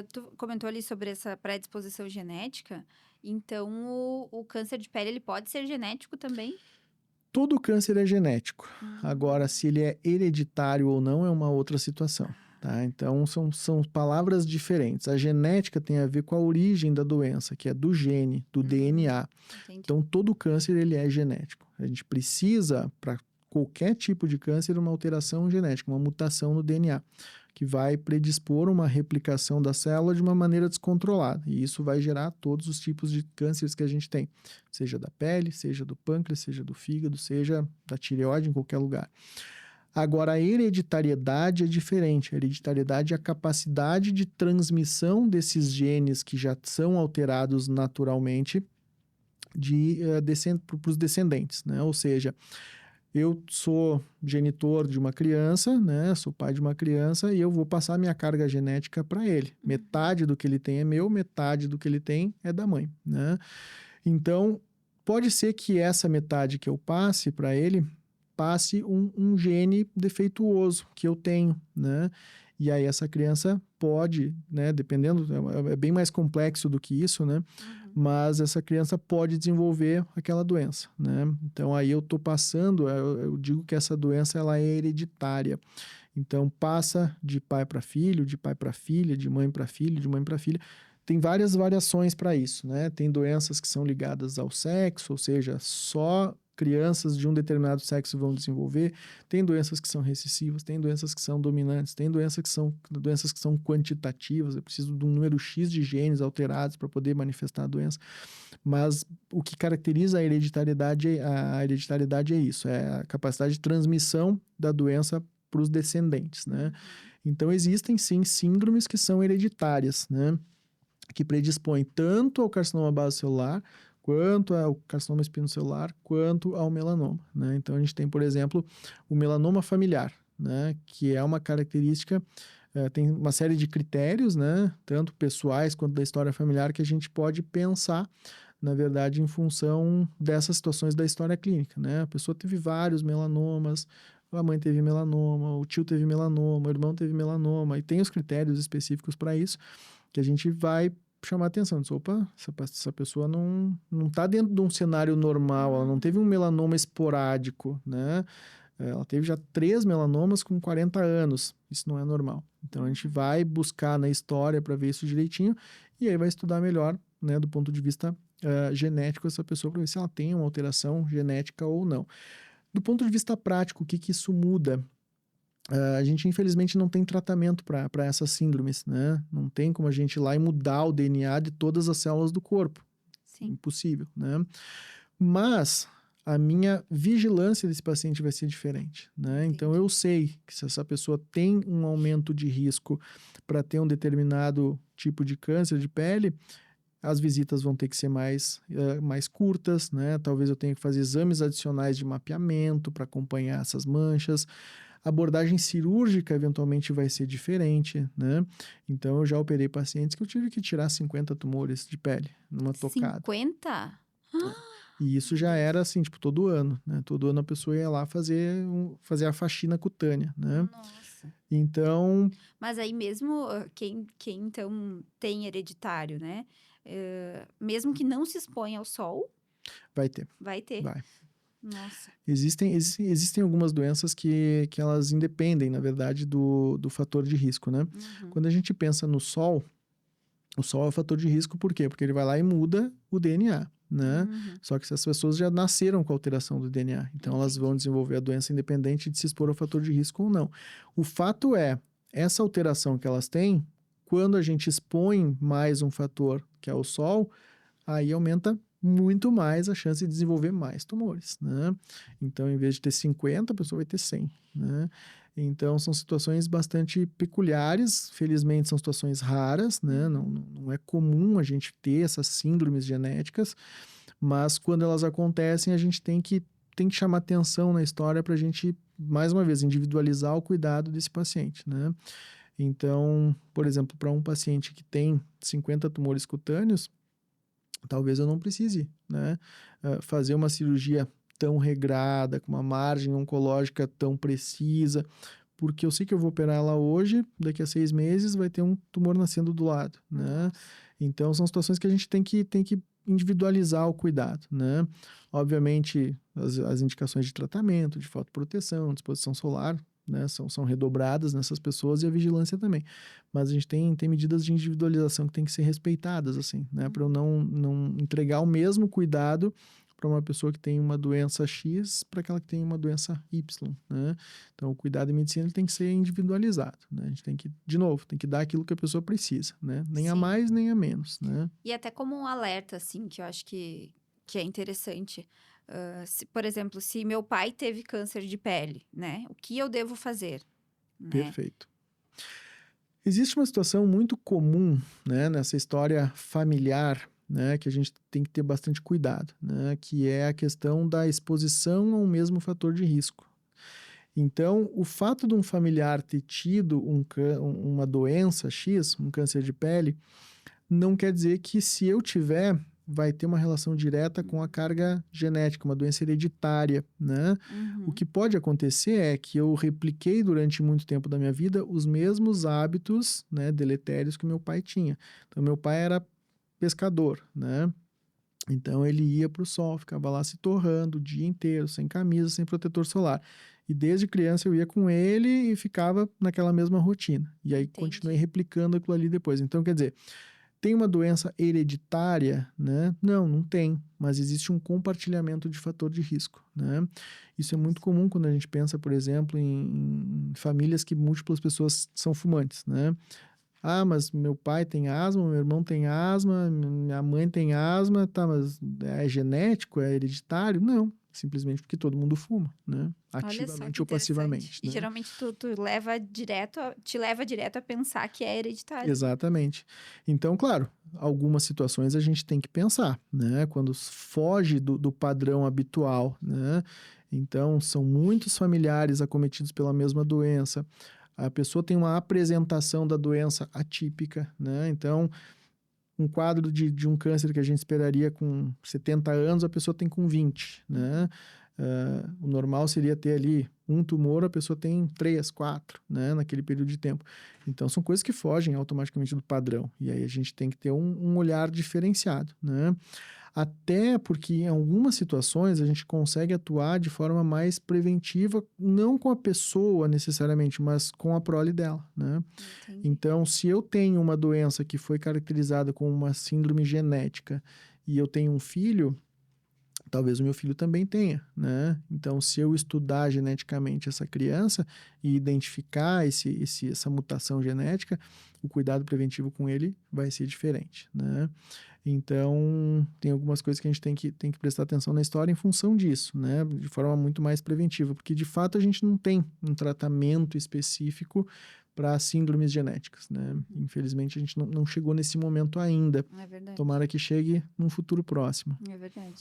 Tu comentou ali sobre essa predisposição genética, então o câncer de pele ele pode ser genético também? Todo câncer é genético. Agora, Hum. se ele é hereditário ou não é uma outra situação. Tá? Então, são palavras diferentes. A genética tem a ver com a origem da doença, que é do gene, do DNA. Entendi. Então, todo câncer ele é genético. A gente precisa, para qualquer tipo de câncer, uma alteração genética, uma mutação no DNA, que vai predispor uma replicação da célula de uma maneira descontrolada. E isso vai gerar todos os tipos de cânceres que a gente tem, seja da pele, seja do pâncreas, seja do fígado, seja da tireoide, em qualquer lugar. Agora, a hereditariedade é diferente. A hereditariedade é a capacidade de transmissão desses genes que já são alterados naturalmente para os descendentes, né? Ou seja, eu sou genitor de uma criança, né? Sou pai de uma criança e eu vou passar minha carga genética para ele. Metade do que ele tem é meu, metade do que ele tem é da mãe, né? Então, pode ser que essa metade que eu passe para ele passe um gene defeituoso que eu tenho, né? E aí essa criança pode, né, dependendo, é bem mais complexo do que isso, né? Mas essa criança pode desenvolver aquela doença, né? Então aí eu tô passando, eu digo que essa doença ela é hereditária. Então passa de pai para filho, de pai para filha, de mãe para filho, de mãe para filha. Tem várias variações para isso, né? Tem doenças que são ligadas ao sexo, ou seja, só crianças de um determinado sexo vão desenvolver. Tem doenças que são recessivas, tem doenças que são dominantes, tem doenças que são quantitativas. Eu preciso de um número X de genes alterados para poder manifestar a doença. Mas o que caracteriza a hereditariedade é isso, é a capacidade de transmissão da doença para os descendentes, né? Então existem sim síndromes que são hereditárias, né? Que predispõem tanto ao carcinoma basocelular, quanto ao carcinoma espinocelular, quanto ao melanoma, né? Então a gente tem, por exemplo, o melanoma familiar, né? Que é uma característica, tem uma série de critérios, né? Tanto pessoais quanto da história familiar que a gente pode pensar, na verdade, em função dessas situações da história clínica, né? A pessoa teve vários melanomas, a mãe teve melanoma, o tio teve melanoma, o irmão teve melanoma, e tem os critérios específicos para isso, que a gente vai chamar atenção. Diz, opa, essa pessoa não está dentro de um cenário normal, ela não teve um melanoma esporádico, né? Ela teve já 3 melanomas com 40 anos. Isso não é normal. Então a gente vai buscar na história para ver isso direitinho e aí vai estudar melhor, né, do ponto de vista genético essa pessoa para ver se ela tem uma alteração genética ou não. Do ponto de vista prático, o que isso muda? A gente, infelizmente, não tem tratamento para essas síndromes, né? Não tem como a gente ir lá e mudar o DNA de todas as células do corpo. Sim. Impossível, né? Mas a minha vigilância desse paciente vai ser diferente, né? Então, eu sei que se essa pessoa tem um aumento de risco para ter um determinado tipo de câncer de pele, as visitas vão ter que ser mais curtas, né? Talvez eu tenha que fazer exames adicionais de mapeamento para acompanhar essas manchas. A abordagem cirúrgica eventualmente vai ser diferente, né? Então eu já operei pacientes que eu tive que tirar 50 tumores de pele numa tocada. 50? E isso já era assim, tipo, todo ano, né? Todo ano a pessoa ia lá fazer a faxina cutânea, né? Nossa. Então, Mas aí mesmo quem então tem hereditário, né? Mesmo que não se exponha ao sol, vai ter, vai ter. vai. Nossa. Existem algumas doenças que elas independem, na verdade, do fator de risco, né? Quando a gente pensa no sol, o sol é o fator de risco, por quê? Porque ele vai lá e muda o DNA, né? Só que essas pessoas já nasceram com alteração do DNA, então elas vão desenvolver a doença independente de se expor ao fator de risco ou não. O fato é, essa alteração que elas têm, quando a gente expõe mais um fator, que é o sol, aí aumenta muito mais a chance de desenvolver mais tumores, né? Então, em vez de ter 50, a pessoa vai ter 100, né? Então, são situações bastante peculiares, felizmente são situações raras, né? Não é comum a gente ter essas síndromes genéticas, mas quando elas acontecem, a gente tem que chamar atenção na história para a gente, mais uma vez, individualizar o cuidado desse paciente, né? Então, por exemplo, para um paciente que tem 50 tumores cutâneos, talvez eu não precise, né, fazer uma cirurgia tão regrada, com uma margem oncológica tão precisa, porque eu sei que eu vou operar ela hoje, daqui a 6 meses vai ter um tumor nascendo do lado, né? Nossa. Então, são situações que a gente tem que individualizar o cuidado, né? Obviamente, as indicações de tratamento, de fotoproteção, de exposição solar, né, são redobradas nessas pessoas e a vigilância também. Mas a gente tem medidas de individualização que tem que ser respeitadas, assim, né? Para eu não entregar o mesmo cuidado para uma pessoa que tem uma doença X para aquela que tem uma doença Y, né? Então, o cuidado em medicina ele tem que ser individualizado, né? A gente tem que, de novo, tem que dar aquilo que a pessoa precisa, né? Nem a Sim. mais, nem a menos, né? E até como um alerta, assim, que eu acho que é interessante. Por exemplo, se meu pai teve câncer de pele, né? O que eu devo fazer, né? Perfeito. Existe uma situação muito comum, né, nessa história familiar, né, que a gente tem que ter bastante cuidado, né, que é a questão da exposição ao mesmo fator de risco. Então, o fato de um familiar ter tido uma doença X, um câncer de pele, não quer dizer que se eu tiver, vai ter uma relação direta com a carga genética, uma doença hereditária, né? O Uhum. que pode acontecer é que eu repliquei durante muito tempo da minha vida os mesmos hábitos, né, deletérios que meu pai tinha. Então, meu pai era pescador, né? Então, ele ia para o sol, ficava lá se torrando o dia inteiro, sem camisa, sem protetor solar. E desde criança eu ia com ele e ficava naquela mesma rotina. E aí continuei Entendi. replicando aquilo ali depois. Então, quer dizer, tem uma doença hereditária, né? Não, não tem, mas existe um compartilhamento de fator de risco, né? Isso é muito Nossa. comum quando a gente pensa, por exemplo, em famílias que múltiplas pessoas são fumantes, né? Ah, mas meu pai tem asma, meu irmão tem asma, minha mãe tem asma, tá, mas é genético, é hereditário? Não, simplesmente porque todo mundo fuma, né? Olha só que Ativamente ou interessante. passivamente, E né? geralmente tu te leva direto a pensar que é hereditário, né? Exatamente. Então, claro, algumas situações a gente tem que pensar, né? Quando foge do padrão habitual, né? Então, são muitos familiares acometidos pela mesma doença. A pessoa tem uma apresentação da doença atípica, né? Então, um quadro de um câncer que a gente esperaria com 70 anos, a pessoa tem com 20, né? O normal seria ter ali um tumor, a pessoa tem 3, 4, né? Naquele período de tempo. Então, são coisas que fogem automaticamente do padrão. E aí a gente tem que ter um olhar diferenciado, né? Até porque em algumas situações a gente consegue atuar de forma mais preventiva, não com a pessoa necessariamente, mas com a prole dela, né? Entendi. Então, se eu tenho uma doença que foi caracterizada como uma síndrome genética e eu tenho um filho, talvez o meu filho também tenha, né? Então, se eu estudar geneticamente essa criança e identificar essa mutação genética, o cuidado preventivo com ele vai ser diferente, né? Então, tem algumas coisas que a gente tem que prestar atenção na história em função disso, né? De forma muito mais preventiva, porque de fato a gente não tem um tratamento específico para síndromes genéticas, né? Infelizmente a gente não chegou nesse momento ainda. É verdade. Tomara que chegue num futuro próximo. É verdade.